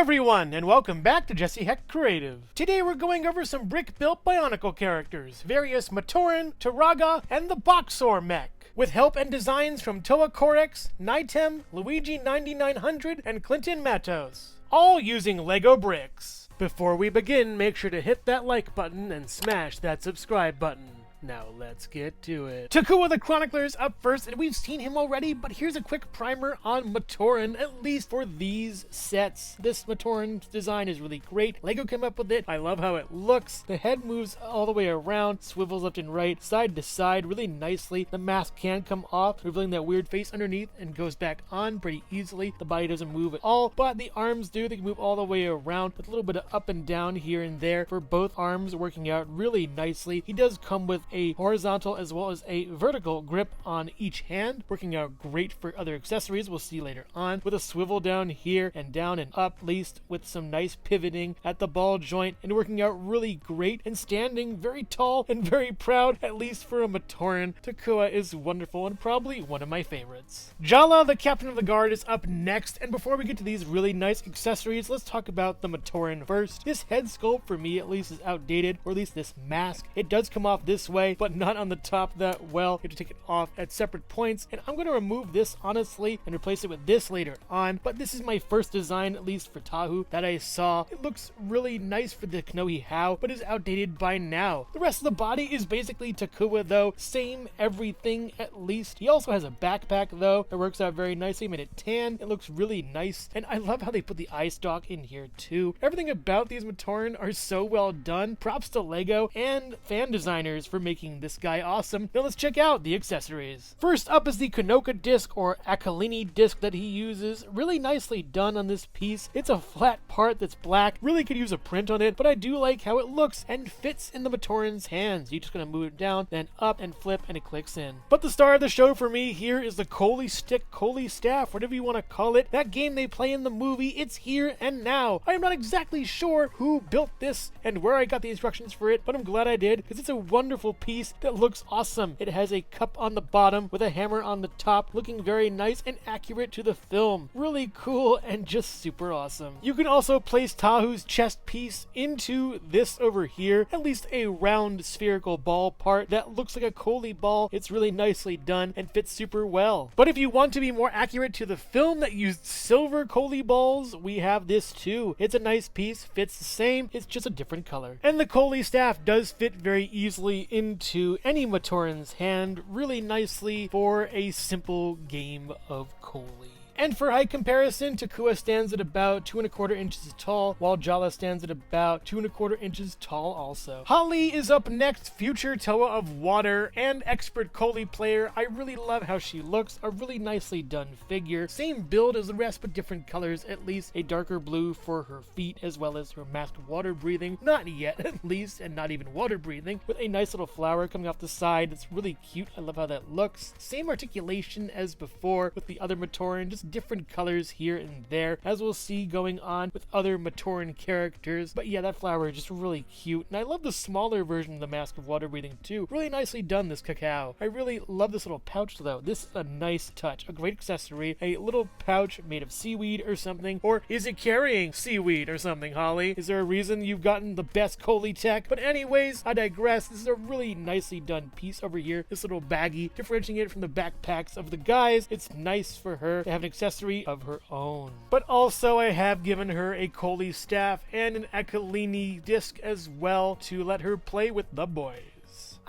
everyone, and welcome back to Jesse Hecht Creative. Today we're going over some brick-built Bionicle characters, various Matoran, Turaga, and the Boxor mech, with help and designs from Toa Corex, Nitem, Luigi 9900, and Clinton Matos, all using Lego bricks. Before we begin, make sure to hit that like button and smash that subscribe button. Now let's get to it. Takua the Chronicler is up first, and we've seen him already, but here's a quick primer on Matoran, at least for these sets. This Matoran design is really great. Lego came up with it. I love how it looks. The head moves all the way around, swivels left and right, side to side, really nicely. The mask can come off, revealing that weird face underneath, and goes back on pretty easily. The body doesn't move at all, but the arms do. They can move all the way around, with a little bit of up and down here and there for both arms, working out really nicely. He does come with a horizontal as well as a vertical grip on each hand, working out great for other accessories we'll see later on, with a swivel down here and down and up, laced with some nice pivoting at the ball joint, and working out really great and standing very tall and very proud, at least for a Matoran. Takua is wonderful and probably one of my favorites. Jaller, the captain of the guard, is up next, and before we get to these really nice accessories, let's talk about the Matoran first. This head sculpt, for me at least, is outdated, or at least this mask. It does come off this way, but not on the top that well. You have to take it off at separate points, and I'm going to remove this honestly and replace it with this later on, but this is my first design, at least for Tahu, that I saw. It looks really nice for the Knowi How, but is outdated by now. The rest of the body is basically Takua though, same everything at least. He also has a backpack though that works out very nicely, made it tan. It looks really nice, and I love how they put the eye stalk in here too. Everything about these Matoran are so well done. Props to Lego and fan designers for making this guy awesome. Now let's check out the accessories. First up is the Konoka disc or Akalini disc that he uses. Really nicely done on this piece. It's a flat part that's black. Really could use a print on it, but I do like how it looks and fits in the Matoran's hands. You're just gonna move it down, then up and flip, and it clicks in. But the star of the show for me here is the Coley Stick, Coley Staff, whatever you want to call it. That game they play in the movie, it's here and now. I am not exactly sure who built this and where I got the instructions for it, but I'm glad I did, because it's a wonderful piece that looks awesome. It has a cup on the bottom with a hammer on the top, looking very nice and accurate to the film. Really cool and just super awesome. You can also place Tahu's chest piece into this over here, at least a round spherical ball part that looks like a Coley ball. It's really nicely done and fits super well. But if you want to be more accurate to the film that used silver Coley balls, we have this too. It's a nice piece, fits the same, it's just a different color. And the Coley staff does fit very easily into any Matoran's hand, really nicely for a simple game of Coley. And for height comparison, Takua stands at about 2¼ inches tall, while Jaller stands at about 2¼ inches tall also. Hahli is up next, future Toa of Water and expert Coley player. I really love how she looks, a really nicely done figure. Same build as the rest, but different colors, at least a darker blue for her feet, as well as her masked water breathing. Not yet, at least, and not even water breathing, with a nice little flower coming off the side. It's really cute. I love how that looks. Same articulation as before with the other Matoran, just different colors here and there, as we'll see going on with other Matoran characters. But yeah, that flower is just really cute, and I love the smaller version of the mask of water breathing too. Really nicely done, this cacao. I really love this little pouch though. This is a nice touch, a great accessory. A little pouch made of seaweed or something, or is it carrying seaweed or something, Hahli? Is there a reason you've gotten the best Coley tech? But anyways, I digress. This is a really nicely done piece over here. This little baggie, differentiating it from the backpacks of the guys. It's nice for her to have an accessory of her own. But also I have given her a Coley staff and an Akalini disc as well to let her play with the boys.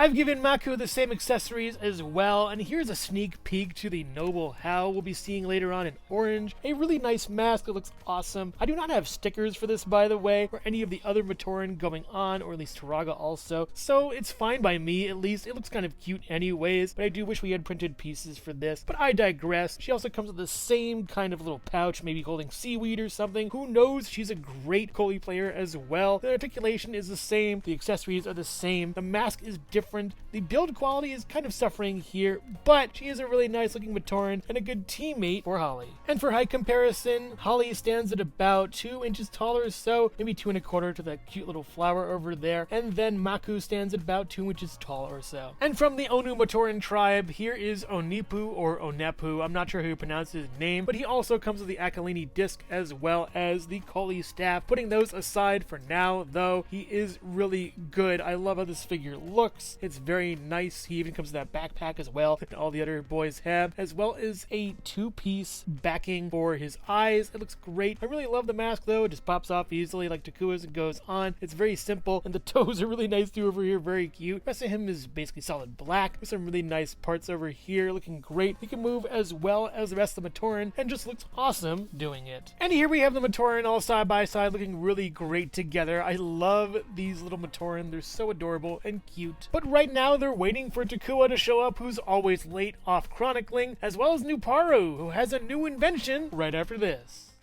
I've given Maku the same accessories as well, and here's a sneak peek to the Noble How we'll be seeing later on in orange. A really nice mask that looks awesome. I do not have stickers for this, by the way, or any of the other Matoran going on, or at least Turaga also, so it's fine by me, at least. It looks kind of cute anyways, but I do wish we had printed pieces for this. But I digress. She also comes with the same kind of little pouch, maybe holding seaweed or something. Who knows? She's a great Coley player as well. The articulation is the same. The accessories are the same. The mask is different different. The build quality is kind of suffering here, but she is a really nice looking Matoran and a good teammate for Hahli. And for height comparison, Hahli stands at about 2 inches taller or so, maybe 2 1/4 to that cute little flower over there, and then Maku stands at about 2 inches tall or so. And from the Onu Matoran tribe, here is Onipu or Onepu. I'm not sure who pronounced his name, but he also comes with the Akalini disc as well as the Koli staff. Putting those aside for now, though, he is really good. I love how this figure looks. It's very nice. He even comes with that backpack as well that all the other boys have, as well as a 2-piece backing for his eyes. It looks great. I really love the mask, though. It just pops off easily like Takua's and goes on. It's very simple, and the toes are really nice too over here. Very cute. The rest of him is basically solid black with some really nice parts over here, looking great. He can move as well as the rest of the Matoran and just looks awesome doing it. And here we have the Matoran all side by side looking really great together. I love these little Matoran. They're so adorable and cute. But right now they're waiting for Takua to show up, who's always late off chronicling, as well as Nuparu, who has a new invention right after this.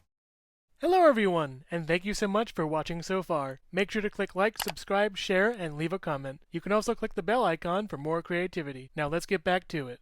Hello everyone, and thank you so much for watching so far. Make sure to click like, subscribe, share, and leave a comment. You can also click the bell icon for more creativity. Now let's get back to it.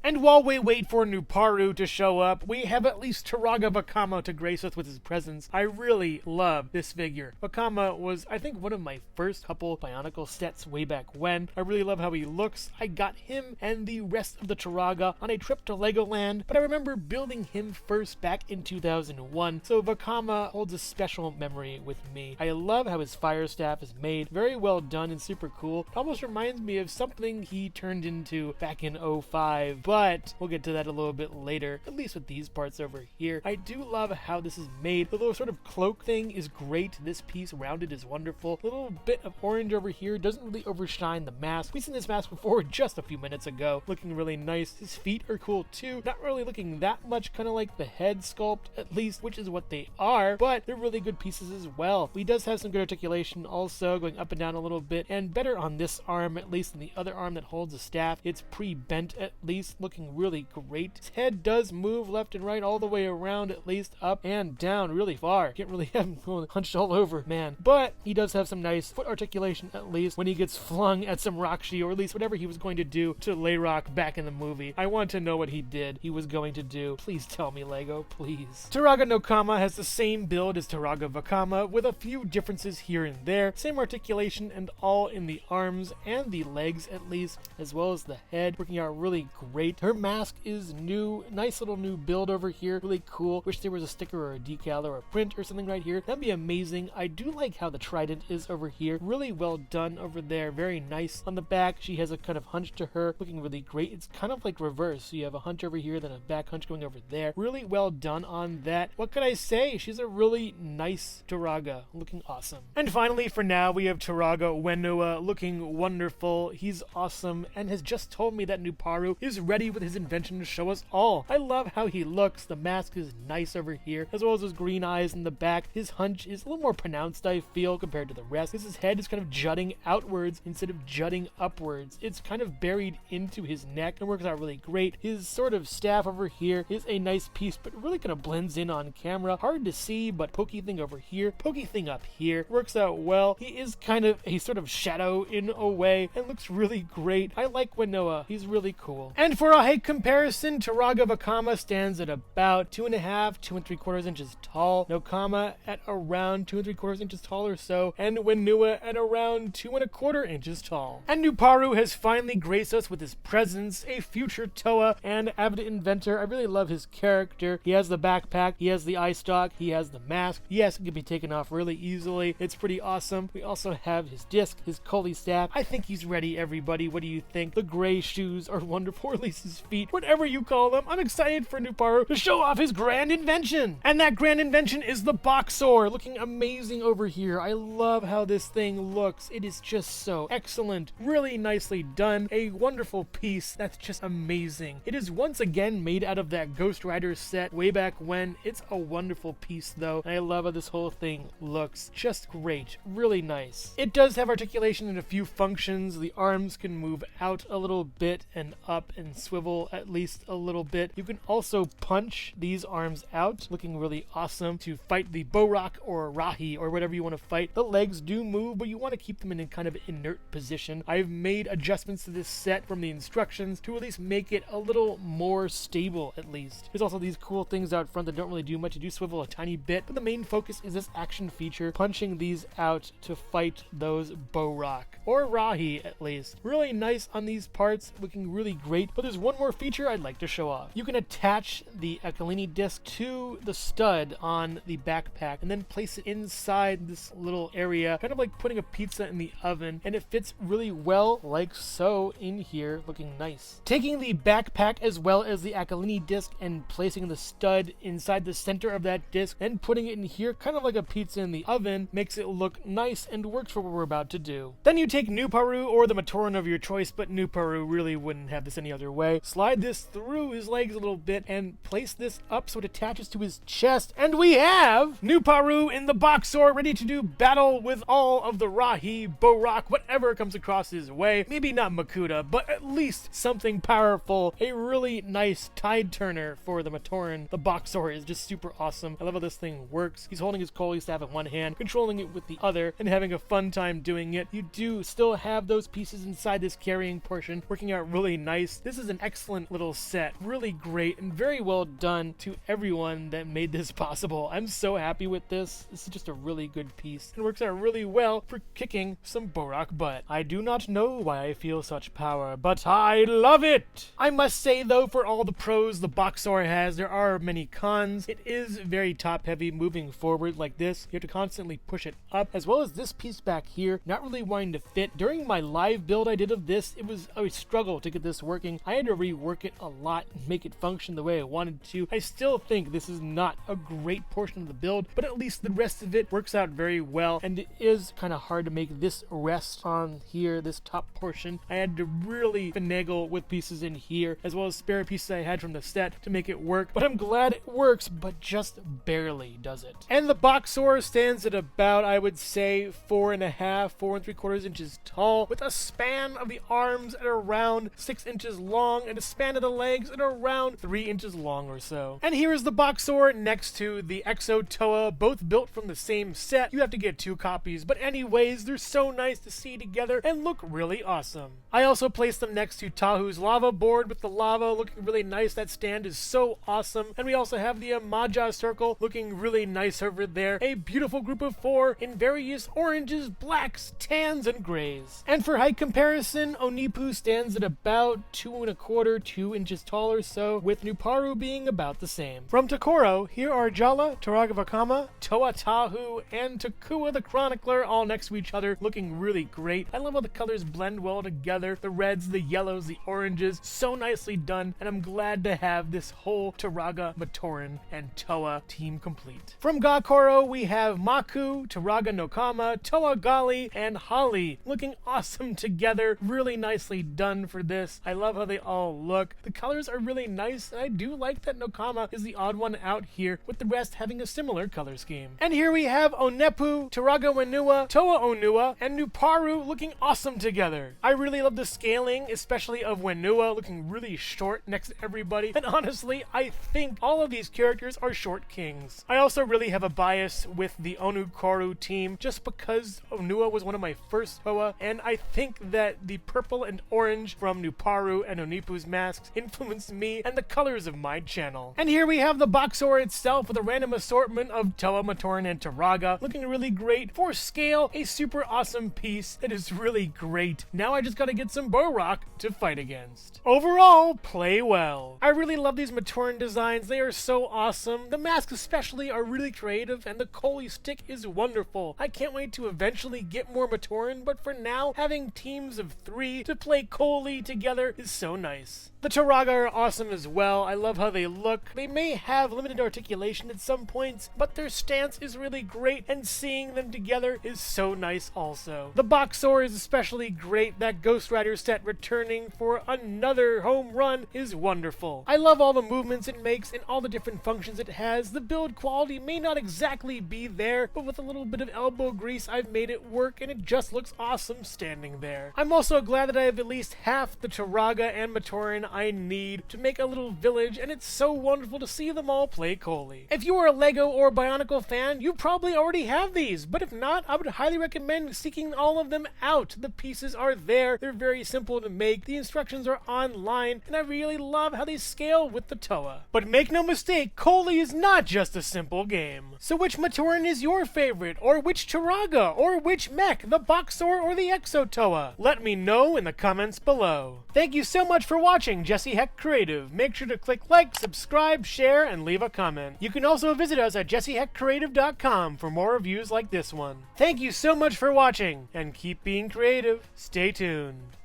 And while we wait for Nuparu to show up, we have at least Turaga Vakama to grace us with his presence. I really love this figure. Vakama was, I think, one of my first couple Bionicle sets way back when. I really love how he looks. I got him and the rest of the Turaga on a trip to Legoland, but I remember building him first back in 2001, so Vakama holds a special memory with me. I love how his fire staff is made. Very well done and super cool. It almost reminds me of something he turned into back in 05, but we'll get to that a little bit later, at least with these parts over here. I do love how this is made. The little sort of cloak thing is great. This piece rounded is wonderful. A little bit of orange over here doesn't really overshine the mask. We've seen this mask before just a few minutes ago. Looking really nice. His feet are cool too. Not really looking that much kind of like the head sculpt, at least, which is what they are, but they're really good pieces as well. He does have some good articulation also, going up and down a little bit, and better on this arm, at least, than the other arm that holds the staff. It's pre-bent at least, looking really great. His head does move left and right all the way around, at least up and down really far. Can't really have him going hunched all over, man. But he does have some nice foot articulation, at least, when he gets flung at some Rakshi, or at least whatever he was going to do to Layrock back in the movie. I want to know what he was going to do. Please tell me, Lego, please. Turaga no Kama has the same build as Turaga Vakama, with a few differences here and there. Same articulation and all in the arms and the legs, at least, as well as the head, working out really great. Her mask is new. Nice little new build over here. Really cool. Wish there was a sticker or a decal or a print or something right here. That'd be amazing. I do like how the trident is over here. Really well done over there. Very nice. On the back, she has a kind of hunch to her. Looking really great. It's kind of like reverse. So you have a hunch over here, then a back hunch going over there. Really well done on that. What could I say? She's a really nice Turaga. Looking awesome. And finally, for now, we have Turaga Wenua looking wonderful. He's awesome and has just told me that Nuparu is ready with his invention to show us all. I love how he looks. The mask is nice over here, as well as his green eyes in the back. His hunch is a little more pronounced, I feel, compared to the rest, because his head is kind of jutting outwards instead of jutting upwards. It's kind of buried into his neck and works out really great. His sort of staff over here is a nice piece, but really kind of blends in on camera. Hard to see, but pokey thing over here, pokey thing up here. Works out well. He is kind of a sort of shadow in a way and looks really great. I like Wenua. He's really cool. And for a height comparison, Turaga Vakama stands at about 2.5, 2 3/4 inches tall. Nokama at around 2 3/4 inches tall or so, and Wenua at around 2 1/4 inches tall. And Nuparu has finally graced us with his presence, a future Toa and avid inventor. I really love his character. He has the backpack, he has the eye stalk, he has the mask. Yes, it can be taken off really easily. It's pretty awesome. We also have his disc, his Koli staff. I think he's ready, everybody. What do you think? The gray shoes are wonderful, or at least his feet, whatever you call them. I'm excited for Nuparu to show off his grand invention. And that grand invention is the Boxor, looking amazing over here. I love how this thing looks. It is just so excellent. Really nicely done. A wonderful piece that's just amazing. It is once again made out of that Ghost Rider set way back when. It's a wonderful piece though. And I love how this whole thing looks. Just great. Really nice. It does have articulation in a few functions. The arms can move out a little bit and up and swivel at least a little bit. You can also punch these arms out, looking really awesome to fight the Borak or Rahi or whatever you want to fight. The legs do move, but you want to keep them in a kind of inert position. I've made adjustments to this set from the instructions to at least make it a little more stable at least. There's also these cool things out front that don't really do much. You do swivel a tiny bit, but the main focus is this action feature, punching these out to fight those Borak, or Rahi at least. Really nice on these parts, looking really great, but there's one more feature I'd like to show off. You can attach the Akalini disc to the stud on the backpack and then place it inside this little area, kind of like putting a pizza in the oven, and it fits really well like so in here, looking nice. Taking the backpack as well as the Akalini disc and placing the stud inside the center of that disc and putting it in here, kind of like a pizza in the oven, makes it look nice and works for what we're about to do. Then you take Nuparu or the Matoran of your choice, but Nuparu really wouldn't have this any other way. Slide this through his legs a little bit and place this up so it attaches to his chest, and we have Nuparu in the Boxor, ready to do battle with all of the Rahi, Borak, whatever comes across his way. Maybe not Makuta, but at least something powerful. A really nice tide turner for the Matoran. The Boxor is just super awesome. I love how this thing works. He's holding his Koli staff in one hand, controlling it with the other, and having a fun time doing it. You do still have those pieces inside this carrying portion, working out really nice. This is an excellent little set. Really great and very well done to everyone that made this possible. I'm so happy with this. This is just a really good piece. It works out really well for kicking some Borak butt. I do not know why I feel such power, but I love it! I must say though, for all the pros the Boxor has, there are many cons. It is very top heavy moving forward like this. You have to constantly push it up, as well as this piece back here, not really wanting to fit. During my live build I did of this, it was a struggle to get this working. I had to rework it a lot and make it function the way I wanted to. I still think this is not a great portion of the build, but at least the rest of it works out very well, and it is kind of hard to make this rest on here, this top portion. I had to really finagle with pieces in here, as well as spare pieces I had from the set to make it work, but I'm glad it works, but just barely does it. And the Boxor stands at about, I would say, 4 3/4 inches tall, with a span of the arms at around 6 inches long, and a span of the legs at around 3 inches long or so. And here is the Boxor next to the Exo Toa, both built from the same set. You have to get 2 copies, but anyways, they're so nice to see together and look really awesome. I also placed them next to Tahu's lava board with the lava looking really nice. That stand is so awesome. And we also have the Amaja circle looking really nice over there. A beautiful group of 4 in various oranges, blacks, tans, and grays. And for height comparison, Onipu stands at about 2 1/4, 2 inches tall or so, with Nuparu being about the same. From Takoro, here are Jaller, Turaga Vakama, Toa Tahu, and Takua the Chronicler all next to each other, looking really great. I love how the colors blend well together. The reds, the yellows, the oranges, so nicely done, and I'm glad to have this whole Turaga, Matoran, and Toa team complete. From Gakoro, we have Maku, Turaga Nokama, Toa Gali, and Hahli, looking awesome together. Really nicely done for this. I love how they all look. The colors are really nice, and I do like that Nokama is the odd one out here, with the rest having a similar color scheme. And here we have Onepu, Turaga Wenua, Toa Onua, and Nuparu looking awesome together. I really love the scaling, especially of Wenua looking really short next to everybody, and honestly, I think all of these characters are short kings. I also really have a bias with the Onukoru team, just because Onua was one of my first Toa, and I think that the purple and orange from Nuparu and Onipu's masks influenced me and the colors of my channel. And here we have the Boxor itself with a random assortment of Toa, Matoran, and Turaga, looking really great. For scale, a super awesome piece that is really great. Now I just gotta get some Borak to fight against. Overall, play well. I really love these Matoran designs. They are so awesome. The masks especially are really creative, and the Koli stick is wonderful. I can't wait to eventually get more Matoran, but for now, having teams of 3 to play Koli together is so nice. The Turaga are awesome as well. I love how they look. They may have limited articulation at some points, but their stance is really great, and seeing them together is so nice also. The Boxor is especially great. That Ghost Rider set returning for another home run is wonderful. I love all the movements it makes and all the different functions it has. The build quality may not exactly be there, but with a little bit of elbow grease, I've made it work, and it just looks awesome standing there. I'm also glad that I have at least half the Turaga and and Matoran I need to make a little village, and it's so wonderful to see them all play Coley. If you are a LEGO or Bionicle fan, you probably already have these, but if not, I would highly recommend seeking all of them out. The pieces are there, they're very simple to make, the instructions are online, and I really love how they scale with the Toa. But make no mistake, Coley is not just a simple game. So which Matoran is your favorite, or which Turaga, or which mech, the Boxor or the Exo Toa? Let me know in the comments below. Thank you so much for watching Jesse Hecht Creative. Make sure to click like, subscribe, share, and leave a comment. You can also visit us at jessehechtcreative.com for more reviews like this one. Thank you so much for watching, and keep being creative. Stay tuned.